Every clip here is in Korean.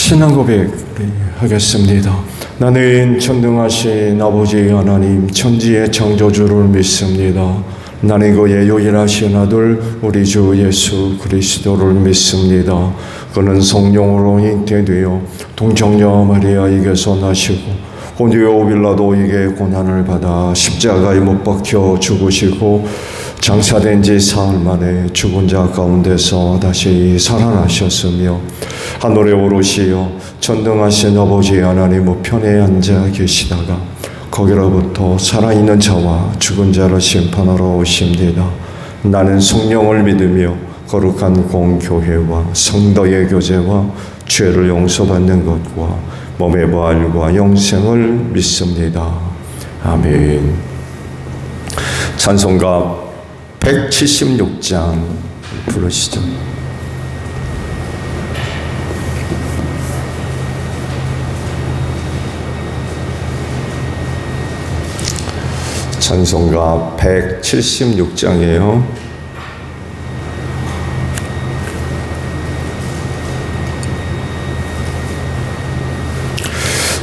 신앙 고백하겠습니다. 나는 전능하신 아버지 하나님 천지의 창조주를 믿습니다. 나는 그의 유일하신 아들 우리 주 예수 그리스도를 믿습니다. 그는 성령으로 잉태되어 동정녀 마리아에게서 나시고 본디오 빌라도에게 고난을 받아 십자가에 못 박혀 죽으시고 장사된 지 사흘 만에 죽은 자 가운데서 다시 살아나셨으며 하늘에 오르시어 전능하신 아버지 하나님 우편에 앉아 계시다가 거기로부터 살아있는 자와 죽은 자를 심판하러 오십니다. 나는 성령을 믿으며 거룩한 공교회와 성도의 교제와 죄를 용서받는 것과 몸의 부활과 영생을 믿습니다. 아멘. 찬송가 176장 부르시죠. 찬송가 176장이에요.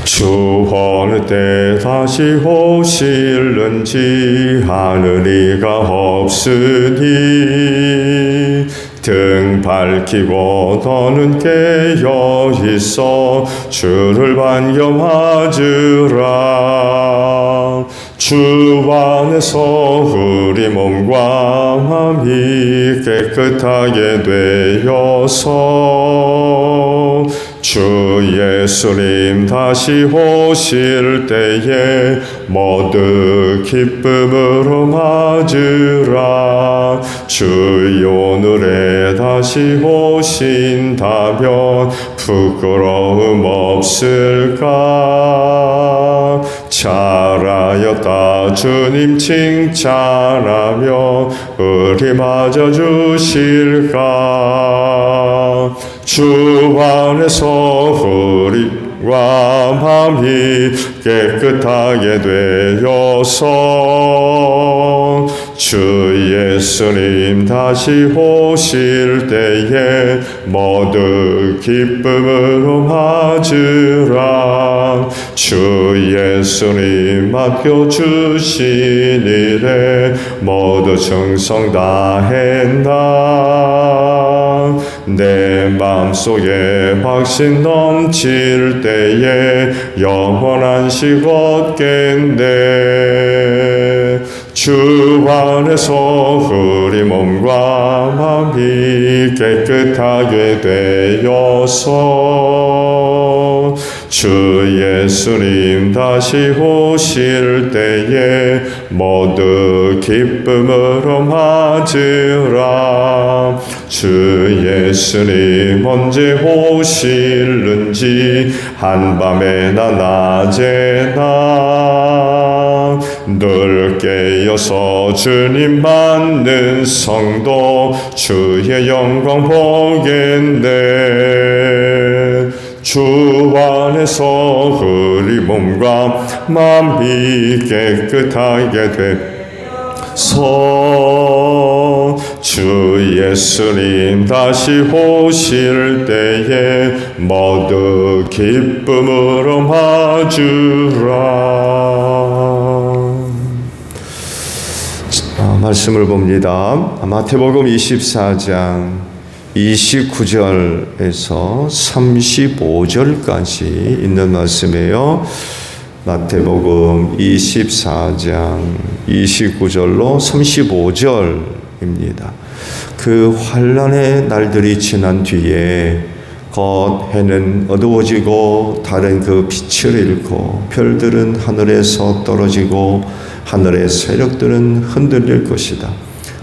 주 어느 때 다시 오실는지 하늘 이가 없으니 등 밝히고 더는 깨어 있어 주를 반겨하주라. 주 안에서 우리 몸과 마음이 깨끗하게 되어서 주 예수님 다시 오실 때에 모두 기쁨으로 맞으라. 주의 오늘에 다시 오신다면 부끄러움 없을까. 잘하였다 주님 칭찬하며 우리 맞아주실까. 주 안에서 우리와 마음이 깨끗하게 되어서 주 예수님 다시 오실 때에 모두 기쁨으로 맞으라. 주 예수님 맡겨주신 일에 모두 충성 다했나. 내 마음속에 확신 넘칠 때에 영원한 식 얻겠네. 주 안에서 우리 몸과 마음이 깨끗하게 되어서 주 예수님 다시 오실 때에 모두 기쁨으로 맞으라. 주 예수님 언제 오실는지 한밤에나 낮에나 늘 깨어서 주님 맞는 성도 주의 영광 보겠네. 주 안에서 우리 몸과 마음이 깨끗하게 되어서 주 예수님 다시 오실 때에 모두 기쁨으로 맞으라. 말씀을 봅니다. 마태복음 24장 29절에서 35절까지 있는 말씀이에요. 마태복음 24장 29절로 35절입니다. 그 환난의 날들이 지난 뒤에 곧 해는 어두워지고 달은 그 빛을 잃고 별들은 하늘에서 떨어지고 하늘의 세력들은 흔들릴 것이다.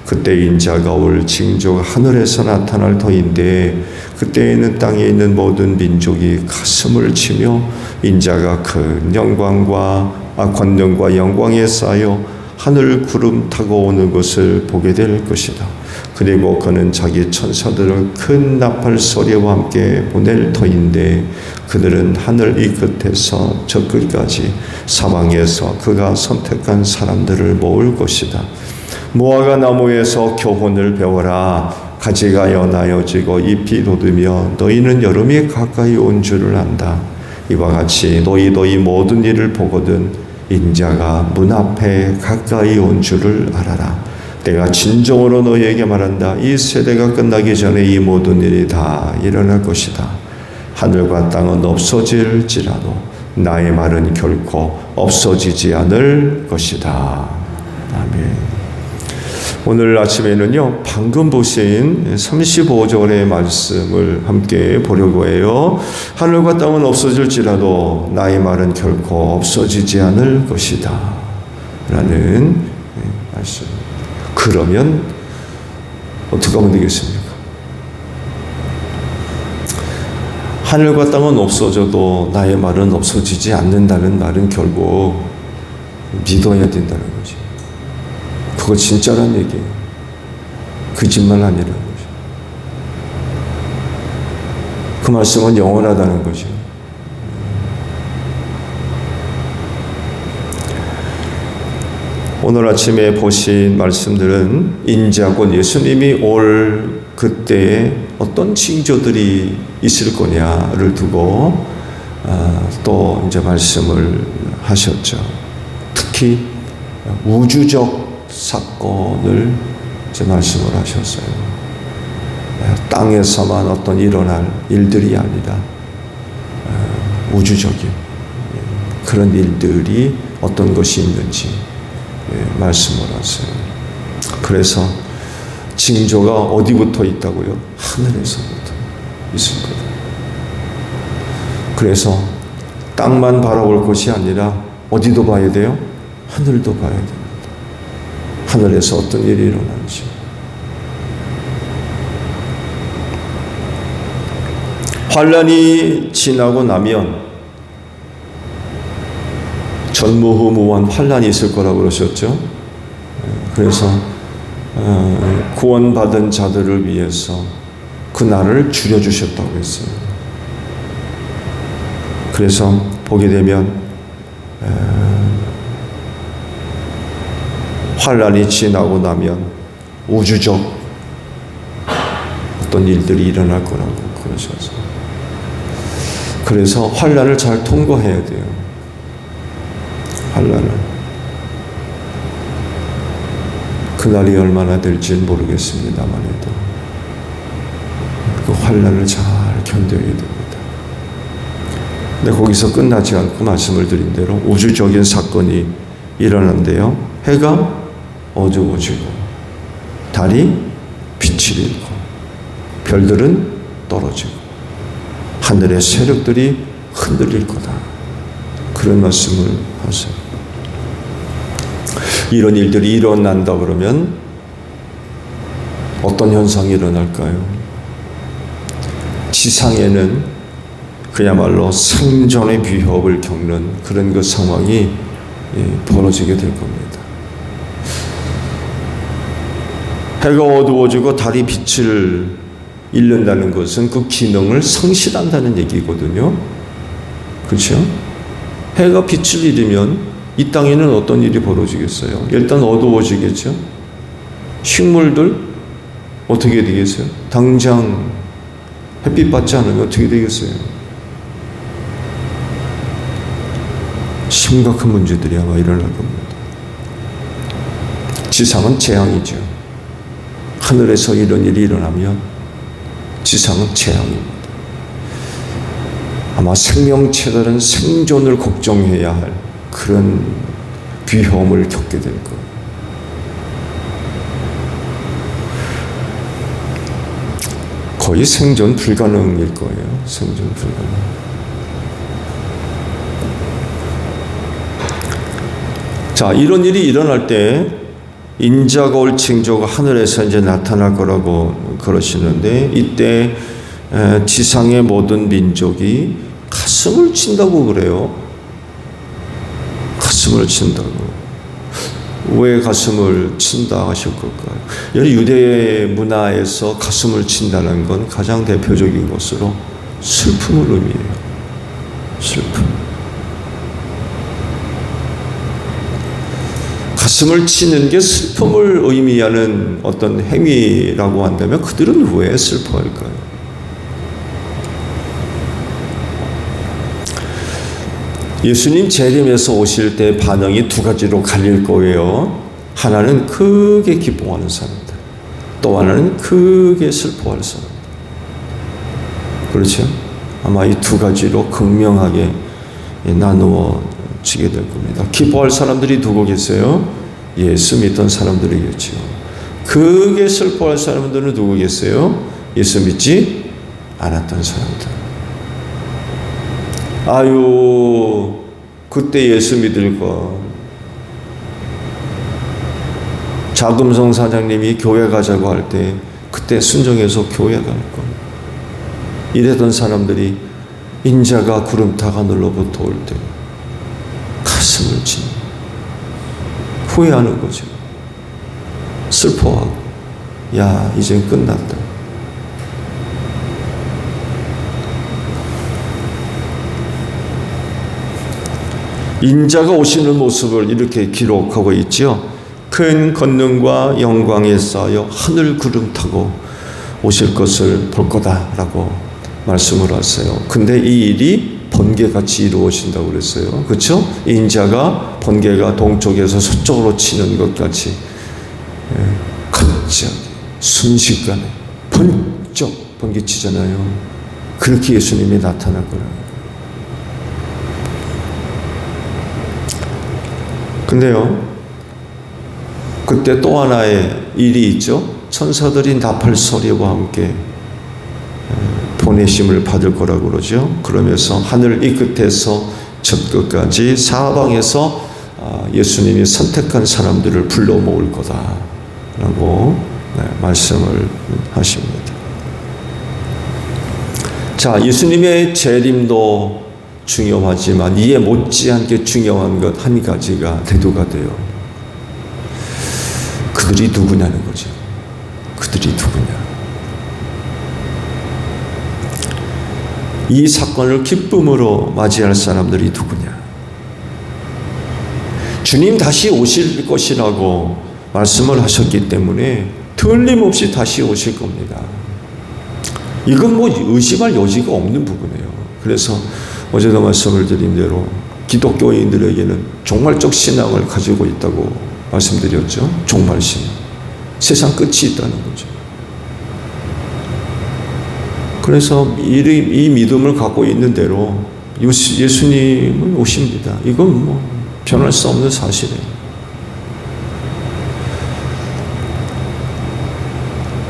그때 인자가 올 징조가 하늘에서 나타날 터인데 그때에는 땅에 있는 모든 민족이 가슴을 치며 인자가 큰 영광과 권능과 영광에 쌓여 하늘 구름 타고 오는 것을 보게 될 것이다. 그리고 그는 자기 천사들을 큰 나팔 소리와 함께 보낼 터인데 그들은 하늘 이 끝에서 저 끝까지 사방에서 그가 선택한 사람들을 모을 것이다. 무화과 나무에서 교훈을 배워라. 가지가 연하여지고 잎이 돋으며 너희는 여름이 가까이 온 줄을 안다. 이와 같이 너희도 이 모든 일을 보거든 인자가 문 앞에 가까이 온 줄을 알아라. 내가 진정으로 너희에게 말한다. 이 세대가 끝나기 전에 이 모든 일이 다 일어날 것이다. 하늘과 땅은 없어질지라도 나의 말은 결코 없어지지 않을 것이다. 아멘. 오늘 아침에는요, 방금 보신 35절의 말씀을 함께 보려고 해요. 하늘과 땅은 없어질지라도 나의 말은 결코 없어지지 않을 것이다. 라는 말씀. 그러면 어떻게 하면 되겠습니까? 하늘과 땅은 없어져도 나의 말은 없어지지 않는다는 말은 결국 믿어야 된다는 거지. 그거 진짜란 얘기예요. 거짓말 아니라는 거죠. 그 말씀은 영원하다는 거죠. 오늘 아침에 보신 말씀들은 인자 곧 예수님이 올 그때에 어떤 징조들이 있을 거냐를 두고 또 이제 말씀을 하셨죠. 특히 우주적 사건을 이제 말씀을 하셨어요. 땅에서만 어떤 일어날 일들이 아니라 우주적인 그런 일들이 어떤 것이 있는지 말씀을 하세요. 그래서 징조가 어디부터 있다고요? 하늘에서부터 있을 거다. 그래서 땅만 바라볼 것이 아니라 어디도 봐야 돼요? 하늘도 봐야 됩니다. 하늘에서 어떤 일이 일어나는지. 환란이 지나고 나면 전무후무한 환란이 있을 거라고 그러셨죠. 그래서 구원받은 자들을 위해서 그 날을 줄여주셨다고 했어요. 그래서 보게 되면 환란이 지나고 나면 우주적 어떤 일들이 일어날 거라고 그러셔서, 그래서 환란을 잘 통과해야 돼요. 환란을. 그날이 얼마나 될지는 모르겠습니다만 해도 그 환란을 잘 견뎌야 됩니다. 근데 거기서 끝나지 않고 말씀을 드린 대로 우주적인 사건이 일어난대요. 해가 어두워지고 달이 빛을 잃고 별들은 떨어지고 하늘의 세력들이 흔들릴 거다. 그런 말씀을 하세요. 이런 일들이 일어난다 그러면 어떤 현상이 일어날까요? 지상에는 그야말로 생존의 위협을 겪는 그런 그 상황이 벌어지게 될 겁니다. 해가 어두워지고 달이 빛을 잃는다는 것은 그 기능을 상실한다는 얘기거든요. 그렇죠? 해가 빛을 잃으면 이 땅에는 어떤 일이 벌어지겠어요? 일단 어두워지겠죠? 식물들 어떻게 되겠어요? 당장 햇빛 받지 않으면 어떻게 되겠어요? 심각한 문제들이 아마 일어날 겁니다. 지상은 재앙이죠. 하늘에서 이런 일이 일어나면 지상은 재앙입니다. 아마 생명체들은 생존을 걱정해야 할 그런 위험을 겪게 될 거예요. 거의 생존 불가능일 거예요. 생존 불가능. 자, 이런 일이 일어날 때 인자가 올 징조가 하늘에서 이제 나타날 거라고 그러시는데, 이때 지상의 모든 민족이 가슴을 친다고 그래요. 가슴을 친다고. 왜 가슴을 친다 하실 걸까요? 유대 문화에서 가슴을 친다는 건 가장 대표적인 것으로 슬픔을 의미해요. 슬픔. 가슴을 치는 게 슬픔을 의미하는 어떤 행위라고 한다면 그들은 왜 슬퍼할까요? 예수님 재림에서 오실 때 반응이 두 가지로 갈릴 거예요. 하나는 크게 기뻐하는 사람들, 또 하나는 크게 슬퍼할 사람들. 그렇죠? 아마 이 두 가지로 극명하게 나누어지게 될 겁니다. 기뻐할 사람들이 누구 계세요? 예수 믿던 사람들이겠죠. 크게 슬퍼할 사람들은 누구 계세요? 예수 믿지 않았던 사람들. 아유, 그때 예수 믿을 거. 자금성 사장님이 교회 가자고 할 때 그때 순종해서 교회 갈 거. 이랬던 사람들이 인자가 구름타가 눌러붙어 올 때 가슴을 치는, 후회하는 거죠. 슬퍼하고, 야, 이젠 끝났다. 인자가 오시는 모습을 이렇게 기록하고 있죠. 큰 권능과 영광에 쌓여 하늘 구름 타고 오실 것을 볼 거다라고 말씀을 하세요. 근데 이 일이 번개같이 이루어진다고 그랬어요. 그렇죠? 인자가 번개가 동쪽에서 서쪽으로 치는 것 같이 갑자기 순식간에 번쩍 번개치잖아요. 그렇게 예수님이 나타날 거라는 거예요. 근데요, 그때 또 하나의 일이 있죠. 천사들이 나팔 소리와 함께 보내심을 받을 거라고 그러죠. 그러면서 하늘 이 끝에서 저 끝까지 사방에서 예수님이 선택한 사람들을 불러 모을 거다라고 말씀을 하십니다. 자, 예수님의 재림도 중요하지만 이에 못지않게 중요한 것 한 가지가 대두가 돼요. 그들이 누구냐는 거죠. 그들이 누구냐. 이 사건을 기쁨으로 맞이할 사람들이 누구냐. 주님 다시 오실 것이라고 말씀을 하셨기 때문에 틀림없이 다시 오실 겁니다. 이건 뭐 의심할 여지가 없는 부분이에요. 그래서 어제도 말씀을 드린 대로 기독교인들에게는 종말적 신앙을 가지고 있다고 말씀드렸죠. 종말신앙. 세상 끝이 있다는 거죠. 그래서 이 믿음을 갖고 있는 대로 예수님은 오십니다. 이건 뭐 변할 수 없는 사실이에요.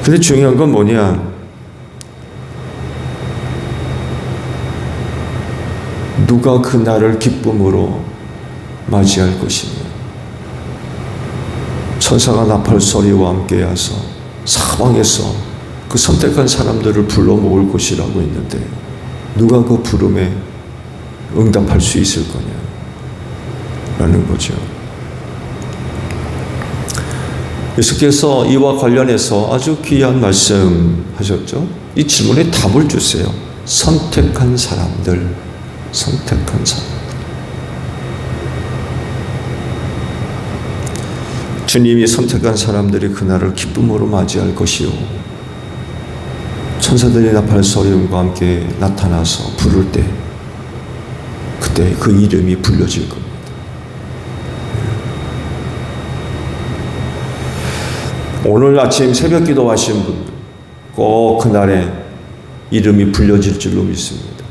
근데 중요한 건 뭐냐? 누가 그 날을 기쁨으로 맞이할 것이냐. 천사가 나팔 소리와 함께 와서 사방에서 그 선택한 사람들을 불러 모을 것이라고 했는데 누가 그 부름에 응답할 수 있을 거냐 라는 거죠. 예수께서 이와 관련해서 아주 귀한 말씀 하셨죠. 이 질문에 답을 주세요. 선택한 사람들, 선택한 사람들. 주님이 선택한 사람들이 그날을 기쁨으로 맞이할 것이요. 천사들이 나팔 소리와 함께 나타나서 부를 때 그때 그 이름이 불려질 겁니다. 오늘 아침 새벽 기도하신 분들 꼭 그날에 이름이 불려질 줄로 믿습니다.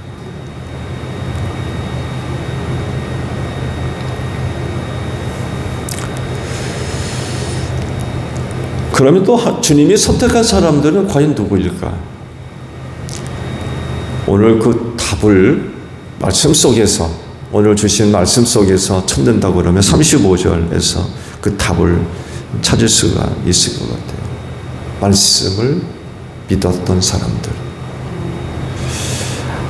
그러면 또 주님이 선택한 사람들은 과연 누구일까? 오늘 그 답을 말씀 속에서, 오늘 주신 말씀 속에서 찾는다고 그러면 35절에서 그 답을 찾을 수가 있을 것 같아요. 말씀을 믿었던 사람들.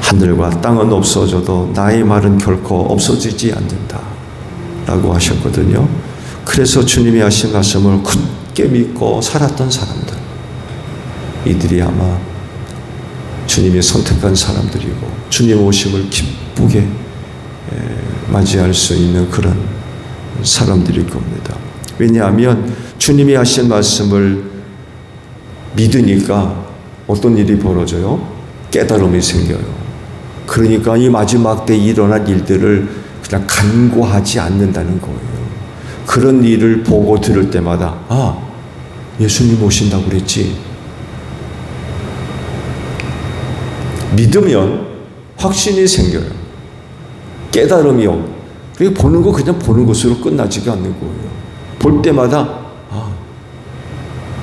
하늘과 땅은 없어져도 나의 말은 결코 없어지지 않는다 라고 하셨거든요. 그래서 주님이 하신 말씀을 굳게 믿고 살았던 사람들, 이들이 아마 주님이 선택한 사람들이고 주님 오심을 기쁘게 맞이할 수 있는 그런 사람들일 겁니다. 왜냐하면 주님이 하신 말씀을 믿으니까 어떤 일이 벌어져요? 깨달음이 생겨요. 그러니까 이 마지막 때 일어날 일들을 그냥 간과하지 않는다는 거예요. 그런 일을 보고 들을 때마다 예수님 오신다고 그랬지. 믿으면 확신이 생겨요. 깨달음이 없고. 그리고 보는 거 그냥 보는 것으로 끝나지가 않는 거예요. 볼 때마다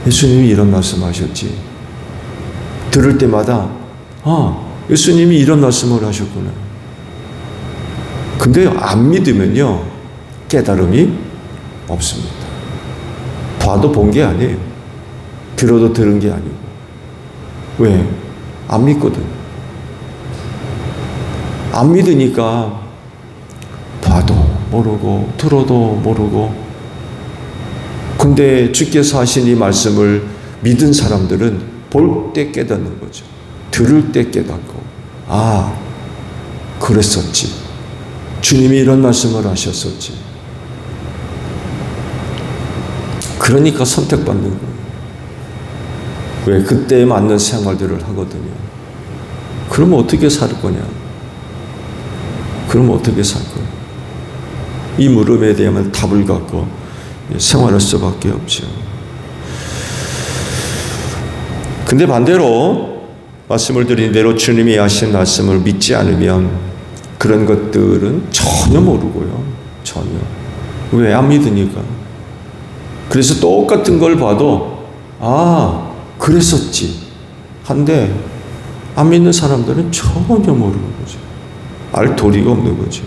예수님이 이런 말씀하셨지. 들을 때마다 예수님이 이런 말씀을 하셨구나. 근데 안 믿으면요 깨달음이 없습니다. 봐도 본 게 아니에요. 들어도 들은 게 아니고. 왜? 안 믿거든. 안 믿으니까 봐도 모르고 들어도 모르고. 근데 주께서 하신 이 말씀을 믿은 사람들은 볼 때 깨닫는 거죠. 들을 때 깨닫고 그랬었지. 주님이 이런 말씀을 하셨었지. 그러니까 선택받는 거예요. 왜? 그때에 맞는 생활들을 하거든요. 그러면 어떻게 살 거냐? 그러면 어떻게 살 거냐? 이 물음에 대한 답을 갖고 생활할 수밖에 없죠. 근데 반대로 말씀을 드린 대로 주님이 하신 말씀을 믿지 않으면 그런 것들은 전혀 모르고요. 전혀. 왜? 안 믿으니까. 그래서 똑같은 걸 봐도 그랬었지 한데 안 믿는 사람들은 전혀 모르는 거죠. 알 도리가 없는 거죠.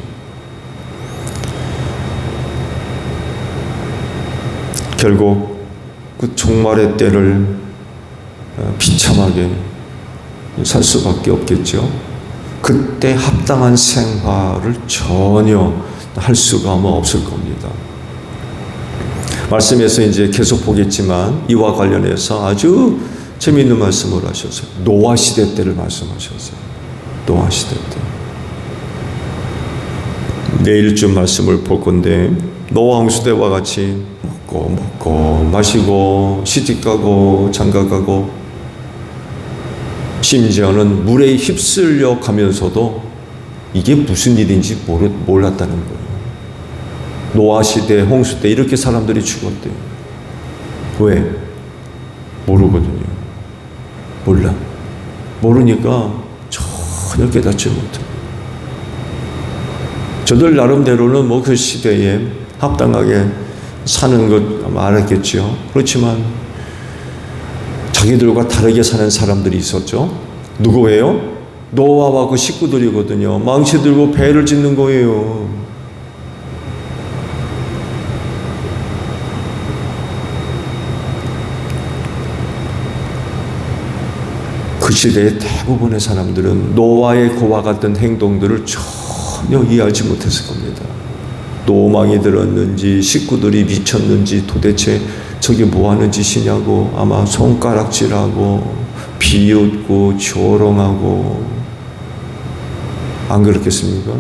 결국 그 종말의 때를 비참하게 살 수밖에 없겠죠. 그때 합당한 생활을 전혀 할 수가 없을 겁니다. 말씀에서 이제 계속 보겠지만 이와 관련해서 아주 재미있는 말씀을 하셨어요. 노아 시대 때를 말씀하셨어요. 노아 시대 때. 내일쯤 말씀을 볼 건데 노아 홍수 때와 같이 먹고 마시고 시집가고 장가가고 심지어는 물에 휩쓸려 가면서도 이게 무슨 일인지 몰랐다는 거예요. 노아 시대, 홍수 때 이렇게 사람들이 죽었대요. 왜? 모르거든요. 몰라. 모르니까 전혀 깨닫지 못해요. 저들 나름대로는 그 시대에 합당하게 사는 것 아마 알았겠죠. 그렇지만 자기들과 다르게 사는 사람들이 있었죠. 누구예요? 노아와 그 식구들이거든요. 망치 들고 배를 짓는 거예요. 그 시대의 대부분의 사람들은 노아의 그와 같은 행동들을 전혀 이해하지 못했을 겁니다. 노망이 들었는지 식구들이 미쳤는지 도대체 저게 뭐하는 짓이냐고 아마 손가락질하고 비웃고 조롱하고 안 그렇겠습니까?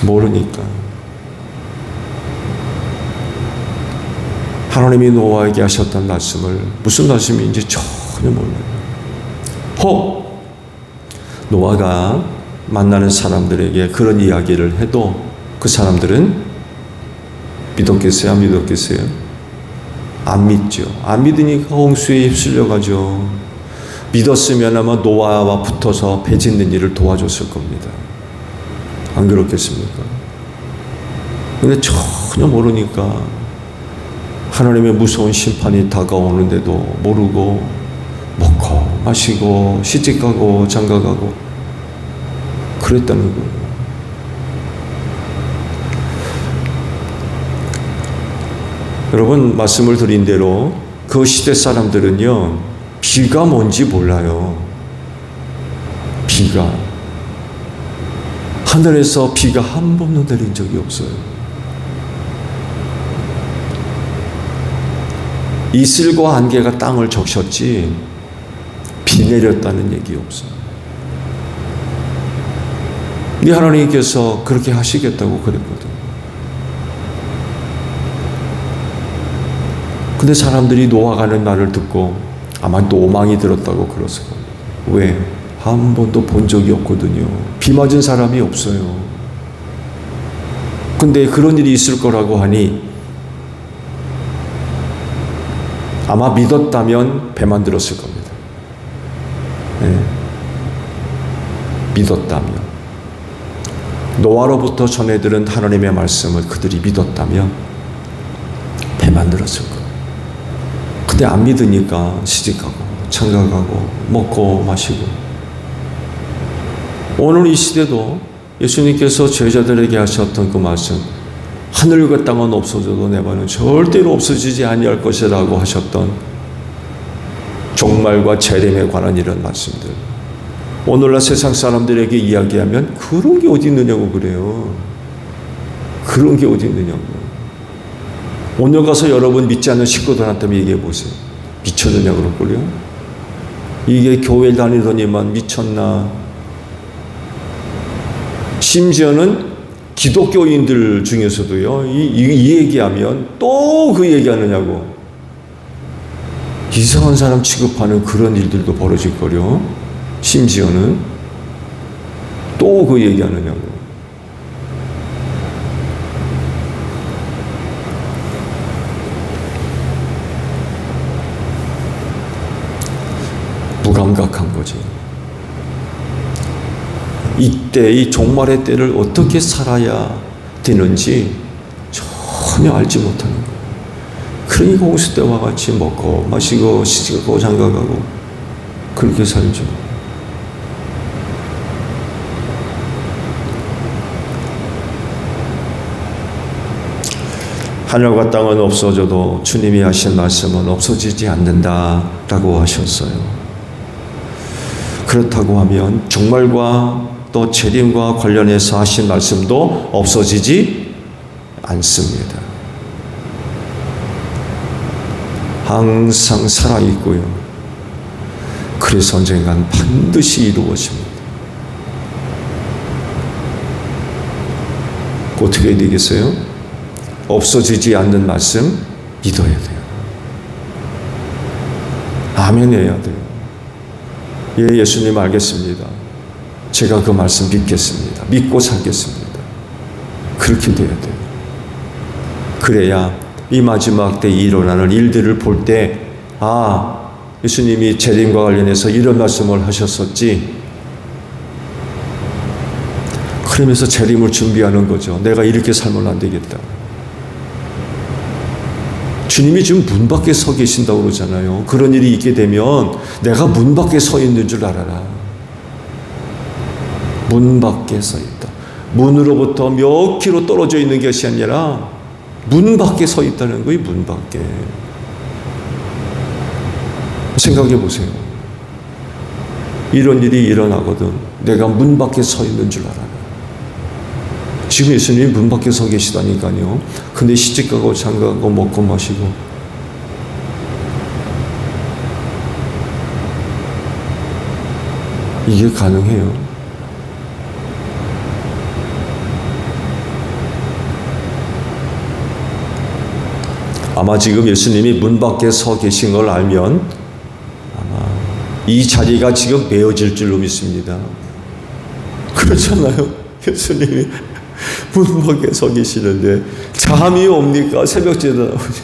모르니까. 하나님이 노아에게 하셨던 말씀을 무슨 말씀인지 전혀 몰라요. 노아가 만나는 사람들에게 그런 이야기를 해도 그 사람들은 믿었겠어요? 안 믿었겠어요? 안 믿죠. 안 믿으니까 홍수에 휩쓸려가죠. 믿었으면 아마 노아와 붙어서 배 짓는 일을 도와줬을 겁니다. 안 그렇겠습니까? 근데 전혀 모르니까 하나님의 무서운 심판이 다가오는데도 모르고 먹고 마시고 시집가고 장가가고 그랬다는 거예요. 여러분 말씀을 드린 대로 그 시대 사람들은요 비가 뭔지 몰라요. 비가 하늘에서 비가 한 번도 내린 적이 없어요. 이슬과 안개가 땅을 적셨지 비 내렸다는 얘기 없어요. 네 하나님께서 그렇게 하시겠다고 그랬거든. 근데 사람들이 노아가는 말을 듣고 아마 노망이 들었다고 그랬을 겁니다. 왜? 한 번도 본 적이 없거든요. 비 맞은 사람이 없어요. 근데 그런 일이 있을 거라고 하니 아마 믿었다면 배만 들었을 겁니다. 네. 믿었다면. 노아로부터 전해들은 하나님의 말씀을 그들이 믿었다면 배만 들었을 거예요. 근데 안 믿으니까 시집가고 장가가고 먹고 마시고. 오늘 이 시대도 예수님께서 제자들에게 하셨던 그 말씀, 하늘과 땅은 없어져도 내 말은 절대로 없어지지 아니할 것이라고 하셨던 종말과 재림에 관한 이런 말씀들, 오늘날 세상 사람들에게 이야기하면 그런 게 어디 있느냐고 그래요. 그런 게 어디 있느냐고. 오늘 가서 여러분 믿지 않는 식구들한테 얘기해 보세요. 미쳤느냐 그럴걸요? 이게 교회 다니더니만 미쳤나? 심지어는 기독교인들 중에서도요, 이 얘기하면 또 그 얘기하느냐고. 이상한 사람 취급하는 그런 일들도 벌어질 거려. 심지어는 또 그 얘기하느냐고. 무감각한 거죠. 이때 이 종말의 때를 어떻게 살아야 되는지 전혀 알지 못하는 거예요. 그러니까 홍수 때와 같이 먹고 마시고 시집가고 장가가고 그렇게 살죠. 하늘과 땅은 없어져도 주님이 하신 말씀은 없어지지 않는다라고 하셨어요. 그렇다고 하면 종말과 또 재림과 관련해서 하신 말씀도 없어지지 않습니다. 항상 살아있고요. 그래서 언젠간 반드시 이루어집니다. 어떻게 되겠어요? 없어지지 않는 말씀 믿어야 돼요. 아멘 해야 돼요. 예, 예수님 알겠습니다. 제가 그 말씀 믿겠습니다. 믿고 살겠습니다. 그렇게 돼야 돼요. 그래야 이 마지막 때에 일어나는 일들을 볼 때, 아, 예수님이 재림과 관련해서 이런 말씀을 하셨었지. 그러면서 재림을 준비하는 거죠. 내가 이렇게 살면 안 되겠다. 주님이 지금 문 밖에 서 계신다고 그러잖아요. 그런 일이 있게 되면 내가 문 밖에 서 있는 줄 알아라. 문 밖에 서 있다. 문으로부터 몇 킬로 떨어져 있는 것이 아니라 문 밖에 서 있다는 거예요. 문 밖에. 생각해 보세요. 이런 일이 일어나거든. 내가 문 밖에 서 있는 줄 알아라. 지금 예수님이 문 밖에 서 계시다니까요. 근데 시집가고 장가가고 먹고 마시고. 이게 가능해요? 아마 지금 예수님이 문 밖에 서 계신 걸 알면 아마 이 자리가 지금 메어질 줄로 믿습니다. 그렇잖아요. 예수님이 문 밖에 서 계시는데 잠이 옵니까? 새벽제도 나오죠.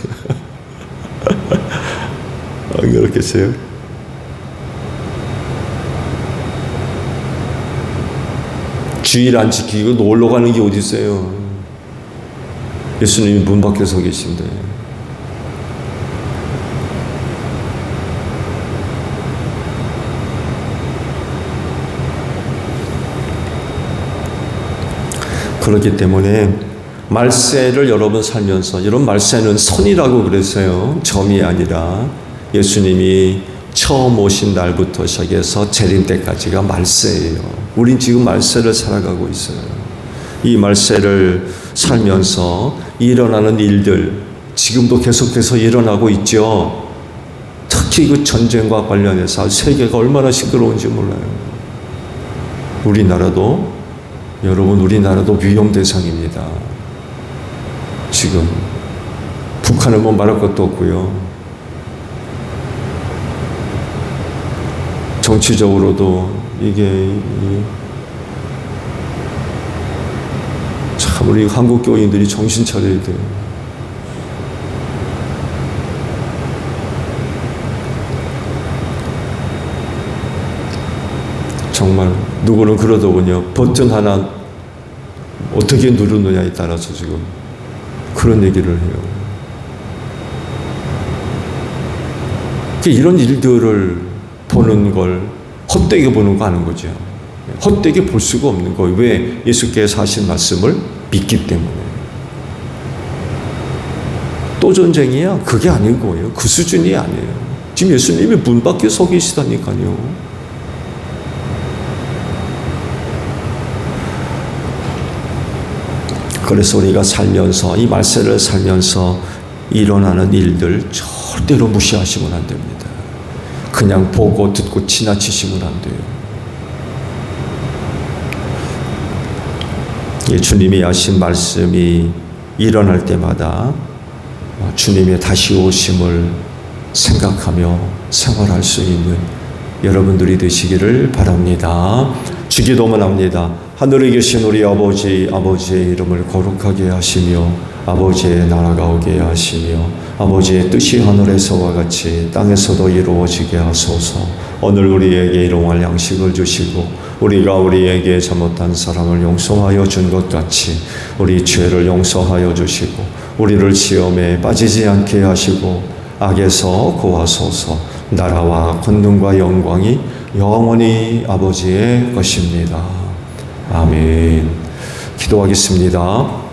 안 그렇겠어요? 주일 안 지키고 놀러 가는 게 어디 있어요? 예수님이 문 밖에 서 계신데. 그렇기 때문에 말세를 여러분 살면서, 이런 말세는 선이라고 그랬어요. 점이 아니라 예수님이 처음 오신 날부터 시작해서 재림 때까지가 말세예요. 우린 지금 말세를 살아가고 있어요. 이 말세를 살면서 일어나는 일들 지금도 계속해서 일어나고 있죠. 특히 그 전쟁과 관련해서 세계가 얼마나 시끄러운지 몰라요. 우리나라도 여러분, 우리나라도 위험 대상입니다. 지금 북한은 뭐 말할 것도 없고요. 정치적으로도 이게 참 우리 한국 교인들이 정신 차려야 돼요. 정말 누구는 그러더군요. 버튼 하나 어떻게 누르느냐에 따라서 지금 그런 얘기를 해요. 이런 일들을 보는 걸 헛되게 보는 거 아는 거죠. 헛되게 볼 수가 없는 거예요. 왜? 예수께서 하신 말씀을 믿기 때문에. 또 전쟁이야? 그게 아닌 거예요. 그 수준이 아니에요. 지금 예수님이 문 밖에 서 계시다니까요. 그래서 우리가 살면서, 이 말세를 살면서 일어나는 일들 절대로 무시하시면 안 됩니다. 그냥 보고 듣고 지나치시면 안 돼요. 주님이 하신 말씀이 일어날 때마다 주님의 다시 오심을 생각하며 생활할 수 있는 여러분들이 되시기를 바랍니다. 주기도문 합니다. 하늘에 계신 우리 아버지, 아버지의 이름을 거룩하게 하시며 아버지의 나라가 오게 하시며 아버지의 뜻이 하늘에서와 같이 땅에서도 이루어지게 하소서. 오늘 우리에게 일용할 양식을 주시고 우리가 우리에게 잘못한 사람을 용서하여 준 것 같이 우리 죄를 용서하여 주시고 우리를 시험에 빠지지 않게 하시고 악에서 구하소서. 나라와 권능과 영광이 영원히 아버지의 것입니다. 아멘. 기도하겠습니다.